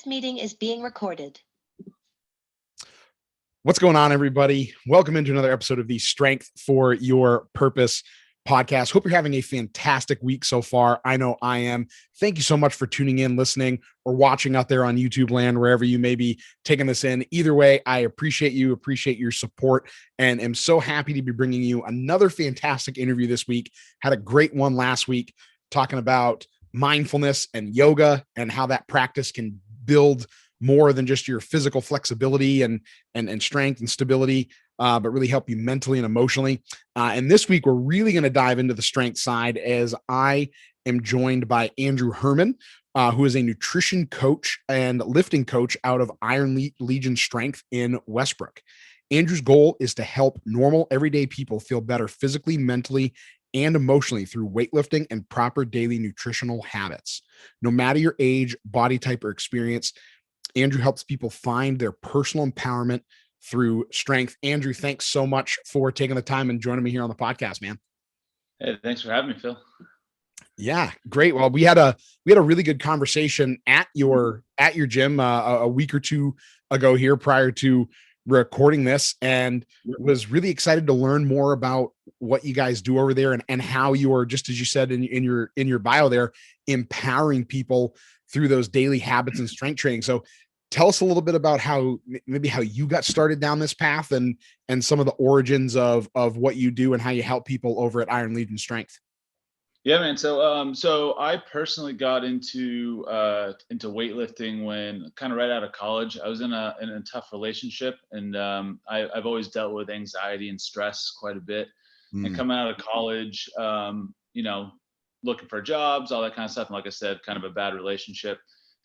This meeting is being recorded. What's going on, everybody? Welcome into another episode of the Strength for Your Purpose podcast. Hope you're having a fantastic week so far. I know I am. Thank you so much for tuning in, listening, or watching out there on YouTube land, wherever you may be taking this in. Either way, I appreciate you, appreciate your support, and am so happy to be bringing you another fantastic interview this week. Had a great one last week talking about mindfulness and yoga and how that practice can build more than just your physical flexibility and strength and stability, but really help you mentally and emotionally. And this week, we're really going to dive into the strength side as I am joined by Andrew Herman, who is a nutrition coach and lifting coach out of Iron Legion Strength in Westbrook. Andrew's goal is to help normal, everyday people feel better physically, mentally, and emotionally through weightlifting and proper daily nutritional habits. No matter your age, body type, or experience, Andrew helps people find their personal empowerment through strength. Andrew, thanks so much for taking the time and joining me here on the podcast, man. Hey, thanks for having me, Phil. Yeah, great. Well, we had a really good conversation at your gym a week or two ago here prior to recording this, and was really excited to learn more about what you guys do over there and how you are, just as you said in your bio there, empowering people through those daily habits and strength training. So tell us a little bit about how you got started down this path and some of the origins of what you do and how you help people over at Iron Legion Strength. Yeah, man. So I personally got into weightlifting when kind of right out of college. I was in a tough relationship, and I've always dealt with anxiety and stress quite a bit. And coming out of college, looking for jobs, all that kind of stuff. And like I said, kind of a bad relationship.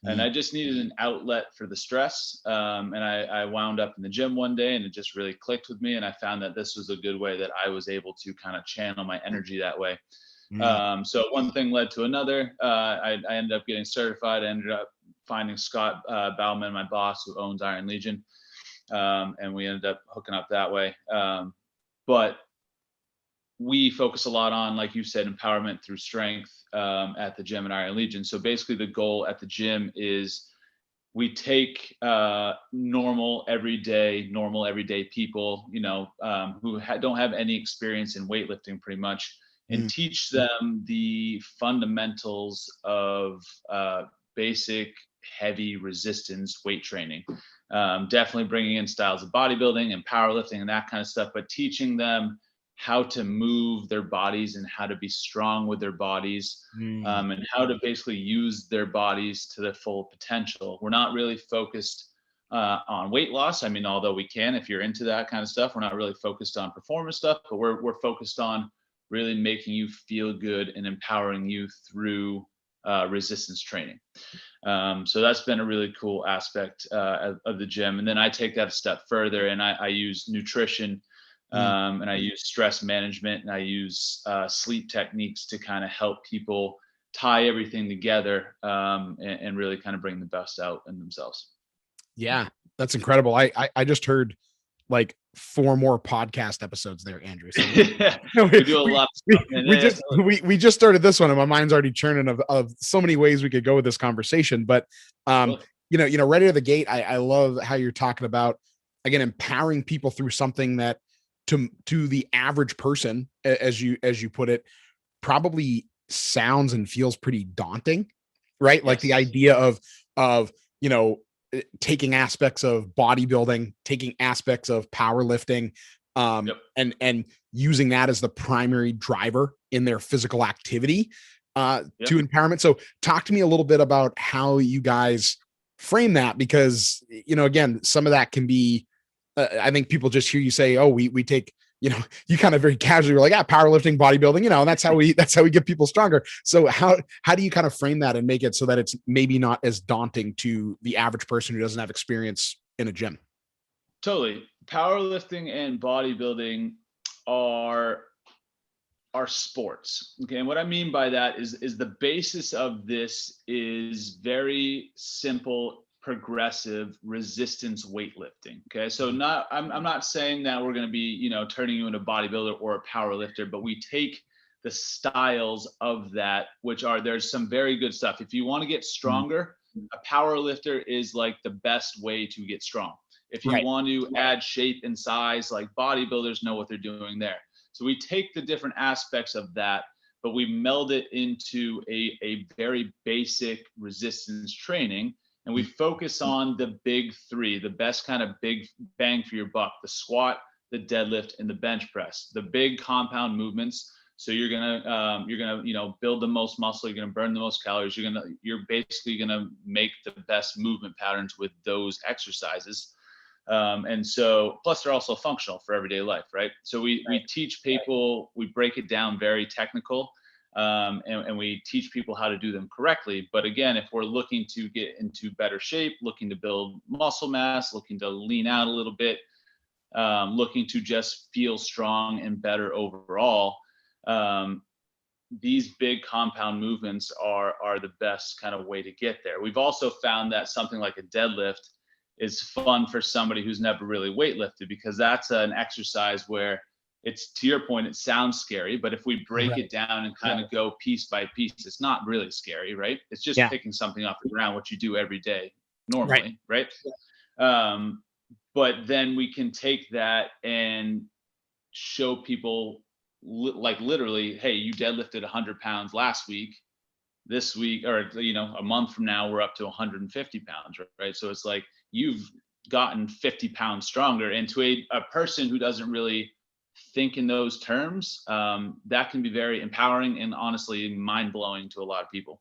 And I just needed an outlet for the stress. And I wound up in the gym one day, and it just really clicked with me. And I found that this was a good way that I was able to kind of channel my energy that way. So one thing led to another. I ended up getting certified. I ended up finding Scott Bauman, my boss, who owns Iron Legion. And we ended up hooking up that way. But we focus a lot on, like you said, empowerment through strength at the gym at Iron Legion. So basically the goal at the gym is we take normal everyday people, who don't have any experience in weightlifting pretty much, and teach them the fundamentals of basic heavy resistance weight training. Definitely bringing in styles of bodybuilding and powerlifting and that kind of stuff, but teaching them how to move their bodies and how to be strong with their bodies, and how to basically use their bodies to their full potential. We're not really focused on weight loss. I mean, although we can, if you're into that kind of stuff, we're not really focused on performance stuff, but we're focused on really making you feel good and empowering you through resistance training. So that's been a really cool aspect of the gym. And then I take that a step further, and I use nutrition, and I use stress management, and I use sleep techniques to kind of help people tie everything together, and really kind of bring the best out in themselves. Yeah, that's incredible. I just heard like 4 more podcast episodes there, Andrew. So we do a lot of stuff, we just started this one, and my mind's already churning of so many ways we could go with this conversation. But right out of the gate, I love how you're talking about, again, empowering people through something that to the average person, as you put it, probably sounds and feels pretty daunting, right? Yes. Like the idea of taking aspects of bodybuilding, taking aspects of powerlifting, and using that as the primary driver in their physical activity to empowerment. So talk to me a little bit about how you guys frame that, because, again, some of that can be, I think people just hear you say, oh, we take, you kind of very casually were like, powerlifting, bodybuilding, and that's how we get people stronger. So how do you kind of frame that and make it so that it's maybe not as daunting to the average person who doesn't have experience in a gym? Totally. Powerlifting and bodybuilding are sports. Okay. And what I mean by that is the basis of this is very simple, progressive resistance weightlifting. Okay. So I'm not saying that we're going to be, turning you into a bodybuilder or a power lifter, but we take the styles of that, which are, there's some very good stuff. If you want to get stronger, a power lifter is like the best way to get strong. If you want to add shape and size, like bodybuilders know what they're doing there. So we take the different aspects of that, but we meld it into a very basic resistance training. And we focus on the big three, the best kind of big bang for your buck: the squat, the deadlift, and the bench press, the big compound movements. So you're gonna build the most muscle, you're gonna burn the most calories, you're basically gonna make the best movement patterns with those exercises. And so, plus they're also functional for everyday life, right? So we teach people, we break it down very technical, and we teach people how to do them correctly. But again, if we're looking to get into better shape, looking to build muscle mass, looking to lean out a little bit, looking to just feel strong and better overall, these big compound movements are the best kind of way to get there. We've also found that something like a deadlift is fun for somebody who's never really weightlifted, because that's an exercise where, it's, to your point, it sounds scary, but if we break it down and kind of go piece by piece, it's not really scary, right? It's just picking something off the ground, what you do every day normally, right? But then we can take that and show people, like, literally, hey, you deadlifted 100 pounds last week. This week, or a month from now, we're up to 150 pounds, right? So it's like you've gotten 50 pounds stronger. And to a person who doesn't really think in those terms, that can be very empowering and honestly mind-blowing to a lot of people.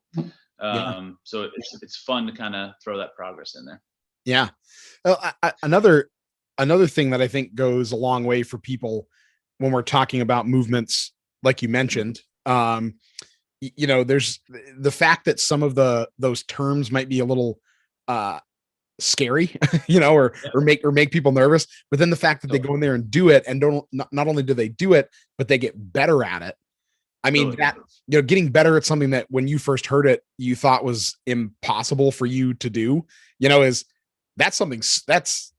So it's fun to kind of throw that progress in there. Yeah. Another thing that I think goes a long way for people when we're talking about movements, like you mentioned, there's the fact that some of those terms might be a little scary, or make people nervous, but then the fact that they go in there and do it, and not only do they do it, but they get better at it. I mean, that, getting better at something that when you first heard it, you thought was impossible for you to do, that's something that's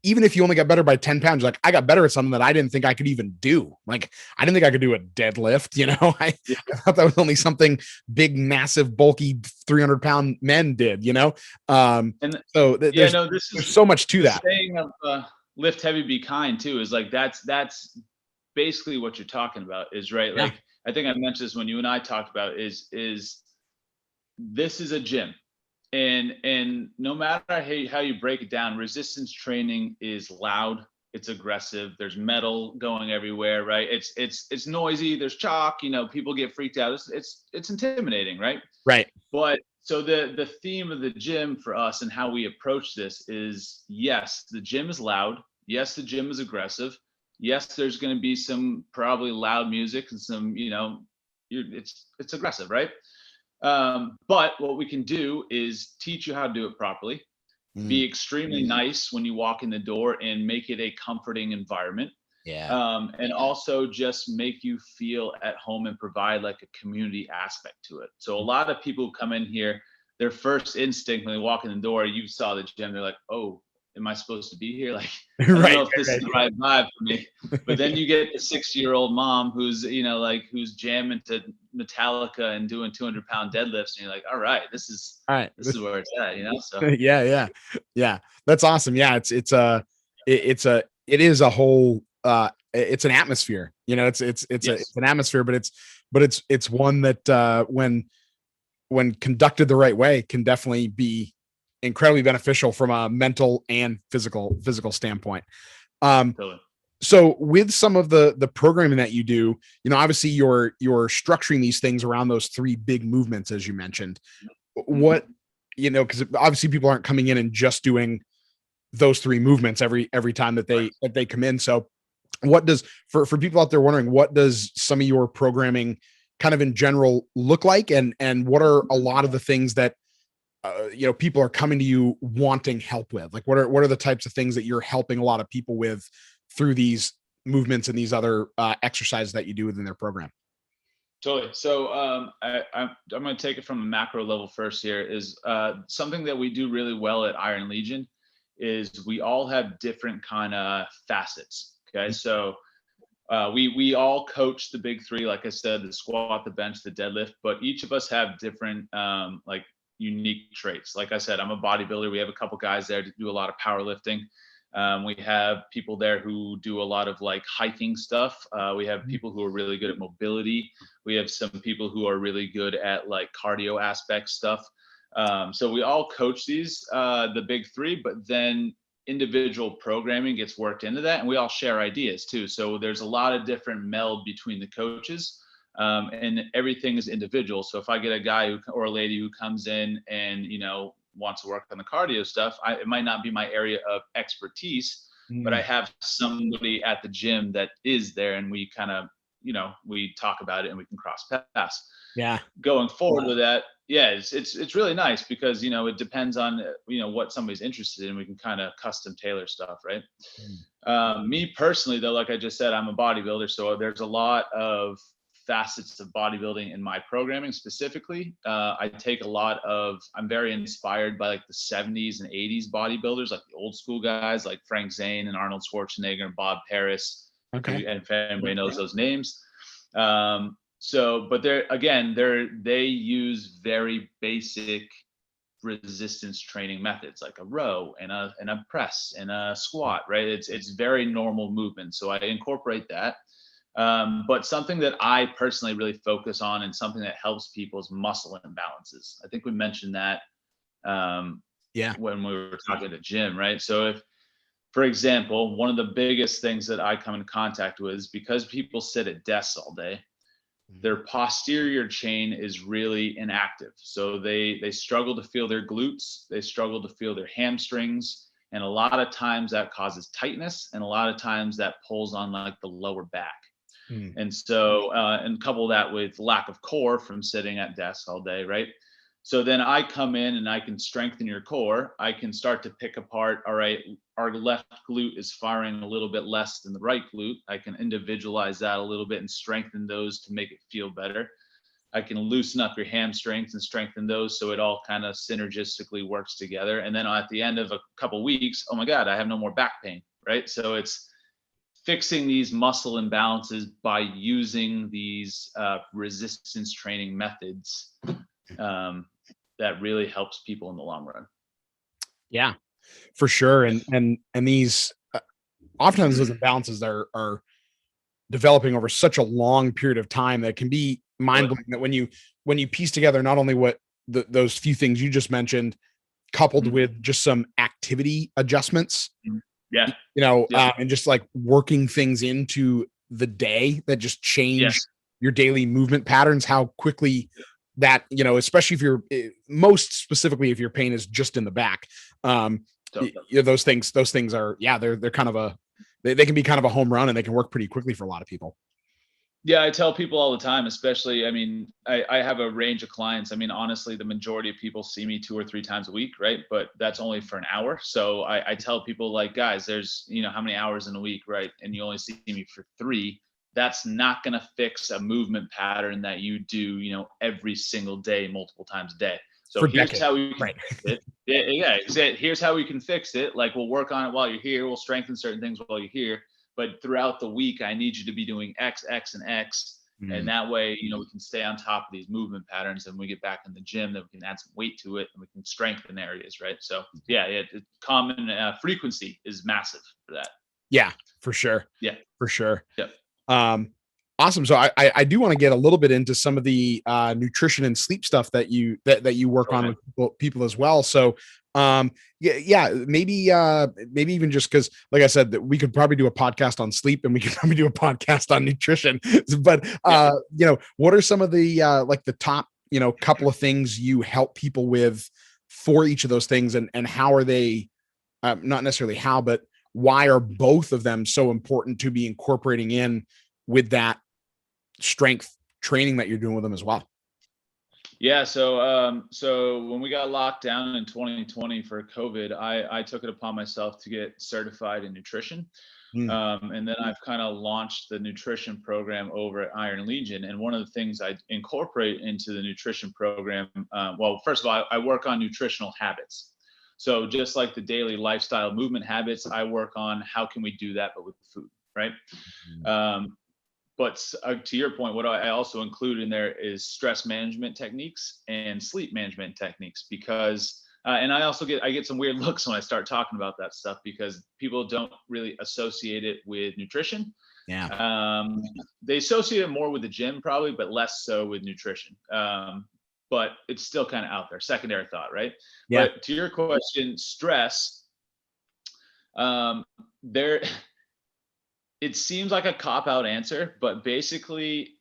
even if you only got better by 10 pounds, like, I got better at something that I didn't think I could even do. Like, I didn't think I could do a deadlift. I thought that was only something big, massive, bulky 300-pound men did, so there's so much to that. Saying of lift heavy, be kind too, is like, that's basically what you're talking about, is right. Like, I think I mentioned this when you and I talked about, is this is a gym. And no matter how you break it down, resistance training is loud, it's aggressive, there's metal going everywhere, right? It's noisy, there's chalk, people get freaked out. It's intimidating, right? Right. But so the theme of the gym for us and how we approach this is, yes, the gym is loud. Yes, the gym is aggressive. Yes, there's going to be some probably loud music and some, it's aggressive, right? But what we can do is teach you how to do it properly, be extremely nice when you walk in the door, and make it a comforting environment. And also just make you feel at home and provide like a community aspect to it. So a lot of people who come in here, their first instinct when they walk in the door, you saw the gym, they're like, oh, am I supposed to be here? Like, I don't know if this is the right vibe for me. But then you get the 60-year-old mom who's, who's jamming to Metallica and doing 200-pound deadlifts, and you're like, all right, this is where it's at, So yeah, that's awesome. Yeah, it is a whole, it's an atmosphere. It's an atmosphere, but it's one that when conducted the right way can definitely be incredibly beneficial from a mental and physical standpoint. Totally. So with some of the programming that you do, obviously you're structuring these things around those three big movements, as you mentioned. What, because obviously people aren't coming in and just doing those three movements every time that they come in. So what does, for people out there wondering, what does some of your programming kind of in general look like, and what are a lot of the things that people are coming to you wanting help with? Like, what are the types of things that you're helping a lot of people with through these movements and these other exercises that you do within their program? Totally. So I'm going to take it from a macro level first here. Is something that we do really well at Iron Legion is we all have different kind of facets. Okay. So We all coach the big three, like I said, the squat, the bench, the deadlift, but each of us have different like unique traits. Like I said, I'm a bodybuilder. We have a couple guys there to do a lot of powerlifting. We have people there who do a lot of like hiking stuff. We have people who are really good at mobility. We have some people who are really good at like cardio aspect stuff. So we all coach these, the big three, but then individual programming gets worked into that, and we all share ideas too. So there's a lot of different meld between the coaches, and everything is individual. So if I get a guy or a lady who comes in and wants to work on the cardio stuff, it might not be my area of expertise, but I have somebody at the gym that is there, and we kind of we talk about it and we can cross paths. Yeah. Going forward with that, yeah, it's really nice because it depends on what somebody's interested in. We can kind of custom tailor stuff, right? Me personally, though, like I just said, I'm a bodybuilder, so there's a lot of facets of bodybuilding in my programming specifically. I'm very inspired by like the 70s and 80s bodybuilders, like the old school guys like Frank Zane and Arnold Schwarzenegger and Bob Paris. Okay. And if anybody knows those names. But they use very basic resistance training methods, like a row and a press and a squat, right? It's very normal movement. So I incorporate that. But something that I personally really focus on and something that helps people is muscle imbalances. I think we mentioned that when we were talking to Jim, right? So if, for example, one of the biggest things that I come in contact with is because people sit at desks all day, their posterior chain is really inactive. So they struggle to feel their glutes, they struggle to feel their hamstrings, and a lot of times that causes tightness, and a lot of times that pulls on like the lower back. And so, and couple that with lack of core from sitting at desks all day, right? So then I come in and I can strengthen your core. I can start to pick apart, all right, our left glute is firing a little bit less than the right glute. I can individualize that a little bit and strengthen those to make it feel better. I can loosen up your hamstrings and strengthen those so it all kind of synergistically works together. And then at the end of a couple of weeks, oh my God, I have no more back pain, right? So it's fixing these muscle imbalances by using these resistance training methods that really helps people in the long run. Yeah, for sure. And these oftentimes those imbalances are developing over such a long period of time that can be mind-blowing, that when you piece together not only what those few things you just mentioned, coupled with just some activity adjustments, and just like working things into the day that just change your daily movement patterns, how quickly that, especially if you're most specifically, if your pain is just in the back, those things are, they're kind of they can be kind of a home run, and they can work pretty quickly for a lot of people. Yeah, I tell people all the time, especially, I mean, I have a range of clients. I mean, honestly, the majority of people see me 2 or 3 times a week, right? But that's only for an hour. So I tell people, like, guys, there's, how many hours in a week, right? And you only see me for 3. That's not going to fix a movement pattern that you do, every single day, multiple times a day. So here's how we can fix it. Here's how we can fix it. Like, we'll work on it while you're here. We'll strengthen certain things while you're here. But throughout the week, I need you to be doing X, X, and X. And that way, we can stay on top of these movement patterns. And when we get back in the gym, then we can add some weight to it and we can strengthen areas, right? So common frequency is massive for that. Yeah, for sure. Yeah, for sure. Yep. Awesome. So I do want to get a little bit into some of the nutrition and sleep stuff that you work on with people as well. So maybe even just because, like I said, that we could probably do a podcast on sleep and we could probably do a podcast on nutrition. But what are some of the like the top couple of things you help people with for each of those things, and how are they not necessarily how, but why are both of them so important to be incorporating in with that strength training that you're doing with them as well? Yeah. So when we got locked down in 2020 for COVID, I took it upon myself to get certified in nutrition. And then I've kind of launched the nutrition program over at Iron Legion. And one of the things I incorporate into the nutrition program, well, first of all, I work on nutritional habits. So just like the daily lifestyle movement habits, I work on how can we do that, but with food. right? But to your point, what I also include in there is stress management techniques and sleep management techniques, because and I get some weird looks when I start talking about that stuff, because people don't really associate it with nutrition. Yeah. They associate it more with the gym probably, but less so with nutrition. But it's still kind of out there, secondary thought, right? Yeah. But to your question, stress, there, it seems like a cop out answer, but basically,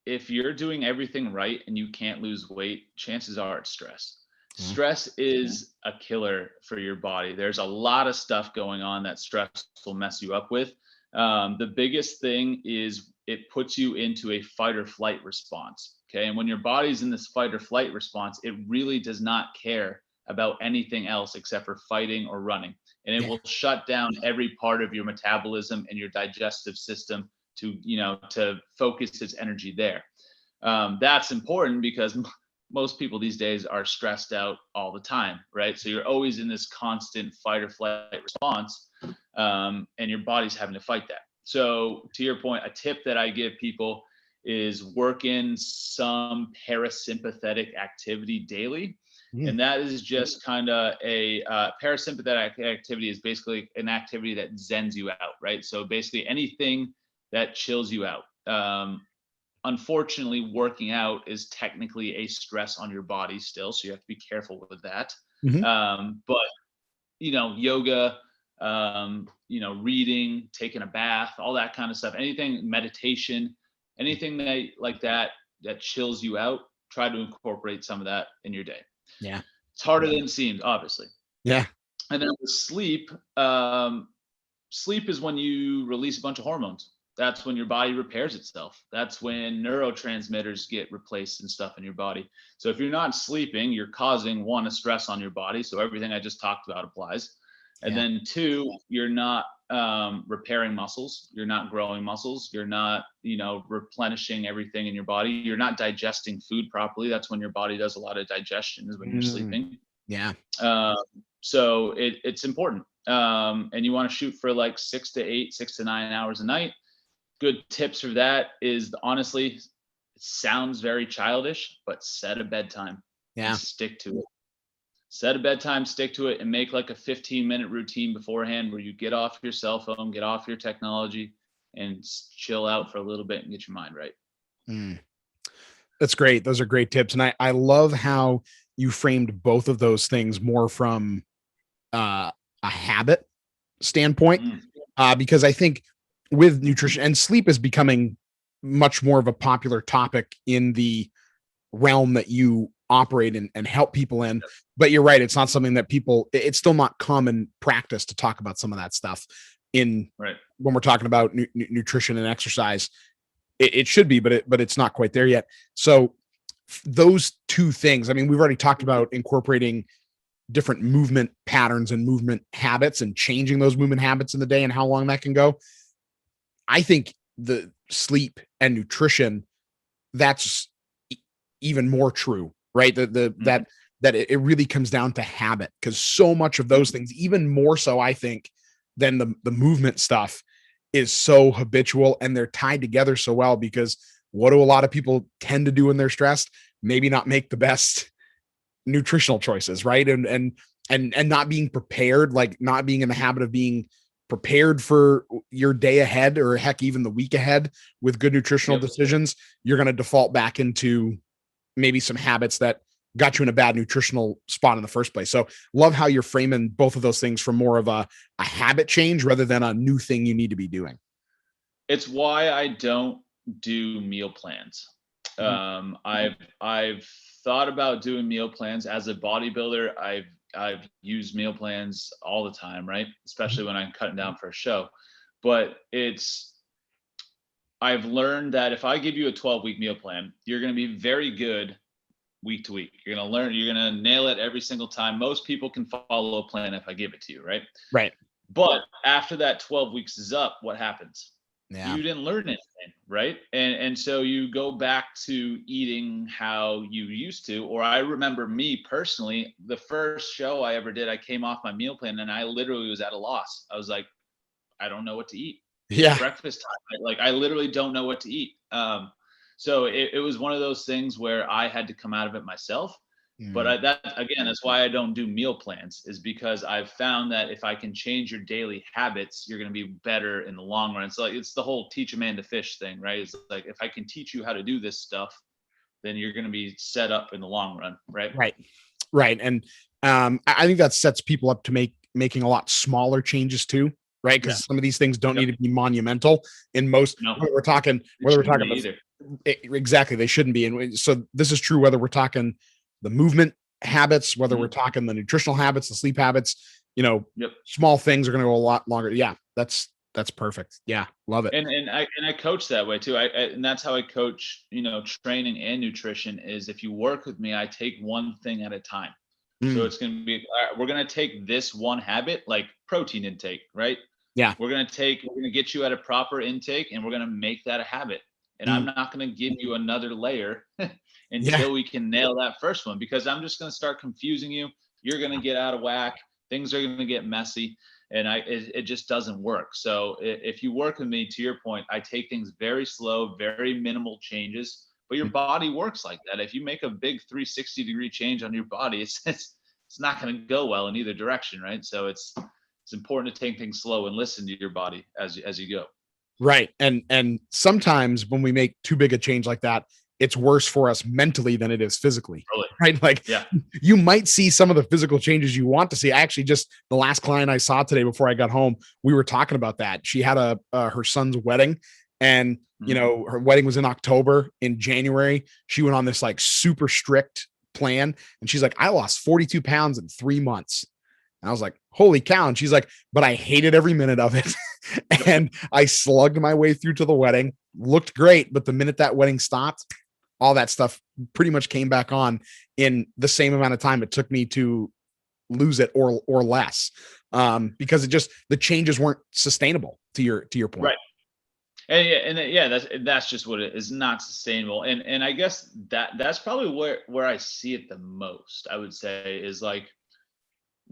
if you're doing everything right and you can't lose weight, chances are it's stress. Stress is a killer for your body. There's a lot of stuff going on that stress will mess you up with. The biggest thing is it puts you into a fight or flight response. Okay. And when your body's in this fight or flight response, it really does not care about anything else except for fighting or running. And it will shut down every part of your metabolism and your digestive system to focus its energy there. That's important because most people these days are stressed out all the time, right? So you're always in this constant fight or flight response, and your body's having to fight that. So to your point, a tip that I give people is work in some parasympathetic activity daily. And that is just kind of a parasympathetic activity is basically an activity that zens you out, right? So basically anything that chills you out. Unfortunately, working out is technically a stress on your body still, so you have to be careful with that. But yoga, reading, taking a bath, all that kind of stuff, anything, meditation, anything that chills you out, try to incorporate some of that in your day. Yeah. It's harder than it seems, obviously. Yeah. And then with sleep, sleep is when you release a bunch of hormones. That's when your body repairs itself. That's when neurotransmitters get replaced and stuff in your body. So if you're not sleeping, you're causing a stress on your body. So everything I just talked about applies. And then two, you're not repairing muscles. You're not growing muscles. You're not, replenishing everything in your body. You're not digesting food properly. That's when your body does a lot of digestion, is when you're sleeping. Yeah. So it's important. And you want to shoot for like 6 to 9 hours a night. Good tips for that is, honestly, it sounds very childish, but set a bedtime and stick to it. Set a bedtime, stick to it, and make like a 15-minute routine beforehand where you get off your cell phone, get off your technology, and chill out for a little bit and get your mind right. That's great. Those are great tips. And I love how you framed both of those things more from a habit standpoint, because I think with nutrition and sleep is becoming much more of a popular topic in the realm that you operate in and help people in. But you're right. It's not something that it's still not common practice to talk about some of that stuff when we're talking about nutrition and exercise. It should be, but it's not quite there yet. So those two things, I mean, we've already talked about incorporating different movement patterns and movement habits and changing those movement habits in the day and how long that can go. I think the sleep and nutrition, that's even more true, right? That it really comes down to habit, because so much of those things, even more so, I think, than the movement stuff, is so habitual, and they're tied together so well. Because what do a lot of people tend to do when they're stressed? Maybe not make the best nutritional choices, right? And not being prepared, like not being in the habit of being prepared for your day ahead, or heck, even the week ahead, with good nutritional decisions. You're going to default back into maybe some habits that got you in a bad nutritional spot in the first place. So love how you're framing both of those things from more of a habit change rather than a new thing you need to be doing. It's why I don't do meal plans. I've thought about doing meal plans as a bodybuilder. I've used meal plans all the time, right? Especially when I'm cutting down for a show. But I've learned that if I give you a 12-week meal plan, you're going to be very good week to week. You're going to nail it every single time. Most people can follow a plan if I give it to you, right? Right. But after that 12 weeks is up, what happens? Yeah. You didn't learn anything, right? And so you go back to eating how you used to. Or I remember me personally, the first show I ever did, I came off my meal plan and I literally was at a loss. I was like, I don't know what to eat. Yeah. breakfast time. I literally don't know what to eat. So it was one of those things where I had to come out of it myself. But Mm. that again, that's why I don't do meal plans, is because I've found that if I can change your daily habits, you're going to be better in the long run. So it's the whole teach a man to fish thing, right? It's like, if I can teach you how to do this stuff, then you're going to be set up in the long run, right? Right. Right. And I think that sets people up to making a lot smaller changes too, right? Yeah. Because some of these things don't Yep. need to be monumental in most, No, it whether we're shouldn't talking be about either. exactly, they shouldn't be. And so this is true whether we're talking the movement habits, whether we're Mhm. talking the nutritional habits, the sleep habits, you know, Yep. small things are going to go a lot longer. Yeah, that's perfect. Yeah, love it. And I coach that way too. And that's how I coach, training and nutrition. Is if you work with me, I take one thing at a time. So Mm, it's going to be, all right, we're going to take this one habit, like protein intake, right? yeah. We're going to get you at a proper intake, and we're going to make that a habit. And I'm Mm, not going to give you another layer yeah. until we can nail that first one, because I'm just going to start confusing you. You're going to get out of whack. Things are going to get messy, and it just doesn't work. So if you work with me, to your point, I take things very slow, very minimal changes. But your Mm, body works like that. If you make a big 360-degree change on your body, it's not going to go well in either direction, right? So it's important to take things slow and listen to your body as you go. right. And sometimes when we make too big a change like that, it's worse for us mentally than it is physically. Totally. Right. Like Yeah. you might see some of the physical changes you want to see. I actually just the last client I saw today before I got home, we were talking about that. She had her son's wedding, and Mhm. her wedding was in October. In January, she went on this like super strict plan, and she's like, I lost 42 pounds in 3 months. And I was like, holy cow. And she's like, but I hated every minute of it. Yep. And I slugged my way through to the wedding, looked great. But the minute that wedding stopped, all that stuff pretty much came back on in the same amount of time it took me to lose it or less. Because it just the changes weren't sustainable to your point. Right. And yeah, that's just what it is, not sustainable. And I guess that's probably where I see it the most. I would say is like,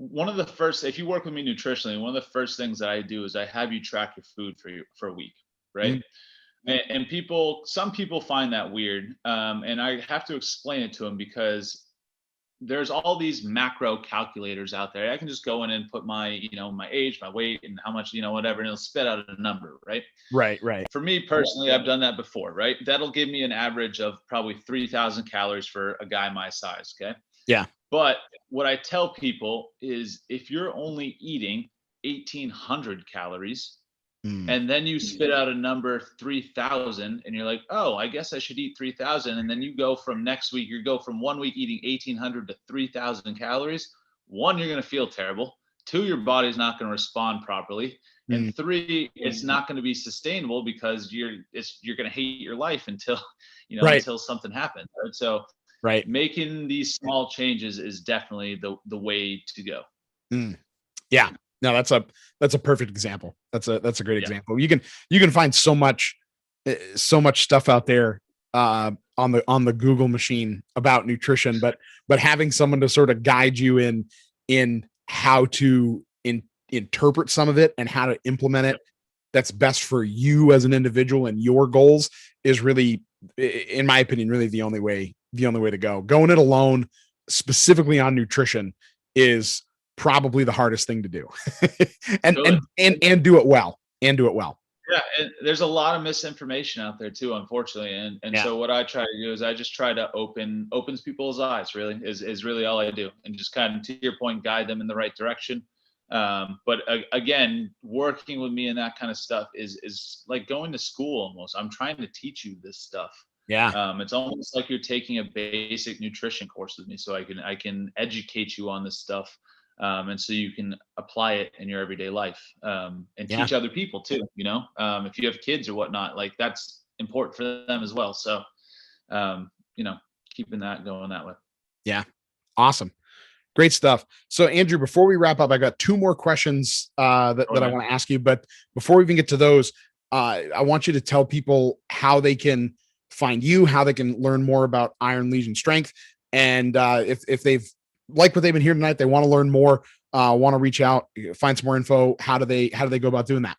one of the first, if you work with me nutritionally, one of the first things that I do is I have you track your food for a week, right? Mm, And some people find that weird, and I have to explain it to them, because there's all these macro calculators out there. I can just go in and put my age, my weight, and how much, whatever, and it'll spit out a number, right? right, right. For me personally, I've done that before, right? That'll give me an average of probably 3,000 calories for a guy my size, okay? Yeah. But what I tell people is, if you're only eating 1,800 calories, Mm, and then you spit out a number 3,000, and you're like, oh, I guess I should eat 3,000, and then you go from next week, you go from 1 week eating 1,800 to 3,000 calories. One, you're going to feel terrible. Two, your body's not going to respond properly. And mm, three, it's not going to be sustainable, because you're going to hate your life until right, until something happens, right? So right. making these small changes is definitely the way to go. Mm, yeah. No, that's a perfect example. That's a great Yeah. example. You can find so much stuff out there on the Google machine about nutrition, but having someone to sort of guide you in how to interpret some of it and how to implement it Yep. that's best for you as an individual and your goals is really, in my opinion, really the only way to go. Going it alone, specifically on nutrition, is probably the hardest thing to do. and Totally. and do it well. And do it well. Yeah, and there's a lot of misinformation out there too, unfortunately. And Yeah. so what I try to do is I just try to opens people's eyes, really, is really all I do, and just kind of, to your point, guide them in the right direction. But again, working with me and that kind of stuff is like going to school almost. I'm trying to teach you this stuff. Yeah. It's almost like you're taking a basic nutrition course with me, so I can educate you on this stuff, and so you can apply it in your everyday life, and Yeah. teach other people too. If you have kids or whatnot, like, that's important for them as well. So, um, you know, keeping that going that way. Yeah. Awesome. Great stuff. So, Andrew, before we wrap up, I got two more questions Oh that I man. want to ask you. But before we even get to those, I want you to tell people how they can find you, how they can learn more about Iron Legion Strength, and if they've like what they've been here tonight, they want to learn more, want to reach out, find some more info. How do they go about doing that?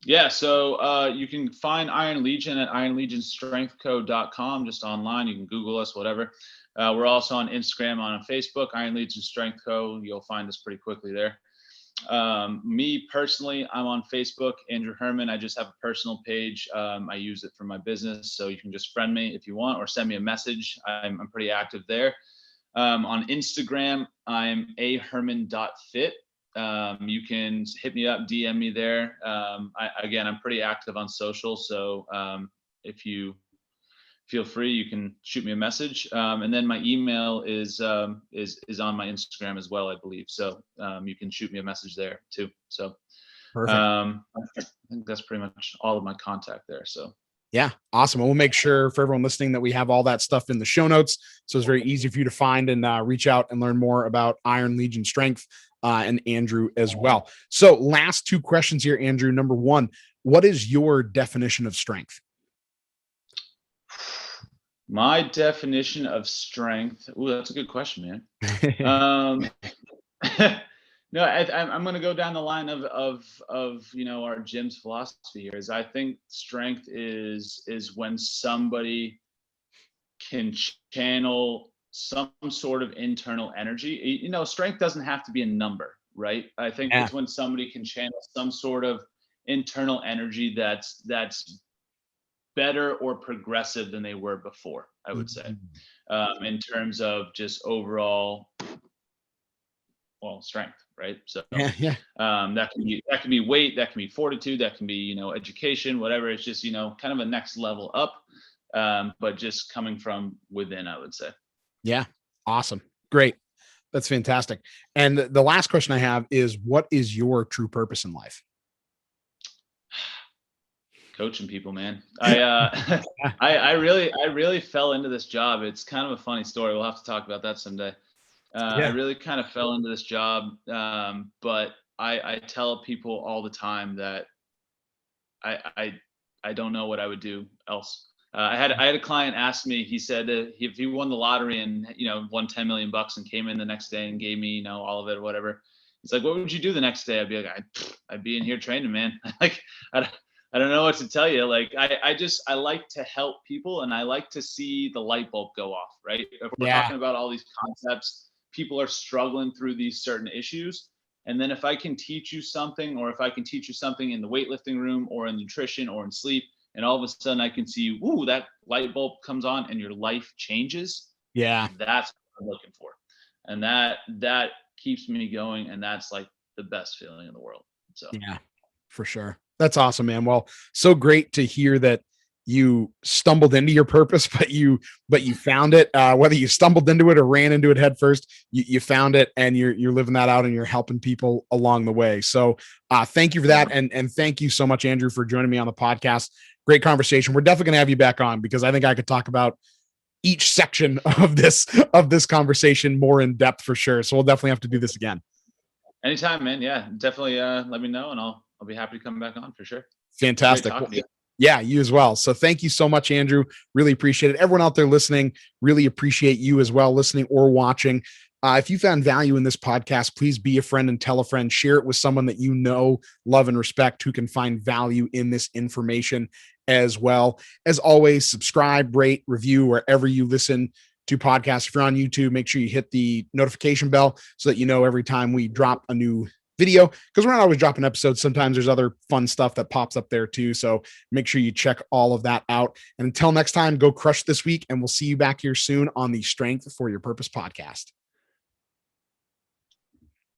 Yeah, so you can find Iron Legion at ironlegionstrengthco.com, just online. You can Google us, whatever. We're also on Instagram, on Facebook, Iron Legion Strength Co. You'll find us pretty quickly there. Me personally, I'm on Facebook, Andrew Herman. I just have a personal page. I use it for my business, so you can just friend me if you want, or send me a message. I'm pretty active there. On Instagram, I'm aherman.fit. You can hit me up, DM me there. I'm pretty active on social, so if you feel free, you can shoot me a message. And then my email is on my Instagram as well, I believe. So you can shoot me a message there too. So Perfect. I think that's pretty much all of my contact there. So Yeah, awesome. And we'll make sure for everyone listening that we have all that stuff in the show notes. So it's very easy for you to find and reach out and learn more about Iron Legion Strength and Andrew as well. So last two questions here, Andrew. Number one, what is your definition of strength? my definition of strength. Ooh, that's a good question, man. Um, no, I'm going to go down the line of our gym's philosophy here. Is I think strength is when somebody can channel some sort of internal energy. Strength doesn't have to be a number, right? I think Yeah. it's when somebody can channel some sort of internal energy that's better or progressive than they were before, I would say, in terms of just overall, well, strength, right? So Yeah. that can be weight, that can be fortitude, that can be education, whatever. It's just kind of a next level up, but just coming from within, I would say. Yeah. Awesome. Great. That's fantastic. And the last question I have is, what is your true purpose in life? Coaching people, man. I really fell into this job. It's kind of a funny story. We'll have to talk about that someday. I really kind of fell into this job, but I tell people all the time that I don't know what I would do else. I had a client ask me. He said that if he won the lottery and won 10 million bucks and came in the next day and gave me all of it or whatever. He's like, what would you do the next day? I'd be like, I'd be in here training, man. Like I don't know what to tell you. Like I like to help people, and I like to see the light bulb go off. Right? If we're talking about all these concepts, people are struggling through these certain issues. And then if I can teach you something, or if I can teach you something in the weightlifting room or in nutrition or in sleep, and all of a sudden I can see, ooh, that light bulb comes on and your life changes. Yeah. That's what I'm looking for. And that keeps me going. And that's like the best feeling in the world. So Yeah, for sure. That's awesome, man. Well, so great to hear that you stumbled into your purpose, but you found it. Whether you stumbled into it or ran into it head first, you found it, and you're living that out, and you're helping people along the way. So thank you for that. And thank you so much, Andrew, for joining me on the podcast. Great conversation. We're definitely gonna have you back on, because I think I could talk about each section of this conversation more in depth for sure. So we'll definitely have to do this again. anytime, man. Yeah, definitely let me know, and I'll be happy to come back on for sure. Fantastic. Great talking to you. Yeah, you as well. So thank you so much, Andrew. Really appreciate it. Everyone out there listening, really appreciate you as well, listening or watching. If you found value in this podcast, please be a friend and tell a friend. Share it with someone that you know, love, and respect, who can find value in this information as well. As always, subscribe, rate, review wherever you listen to podcasts. If you're on YouTube, make sure you hit the notification bell so that you know every time we drop a new video, because we're not always dropping episodes. Sometimes there's other fun stuff that pops up there too. So make sure you check all of that out. And until next time, go crush this week, and we'll see you back here soon on the Strength for Your Purpose podcast.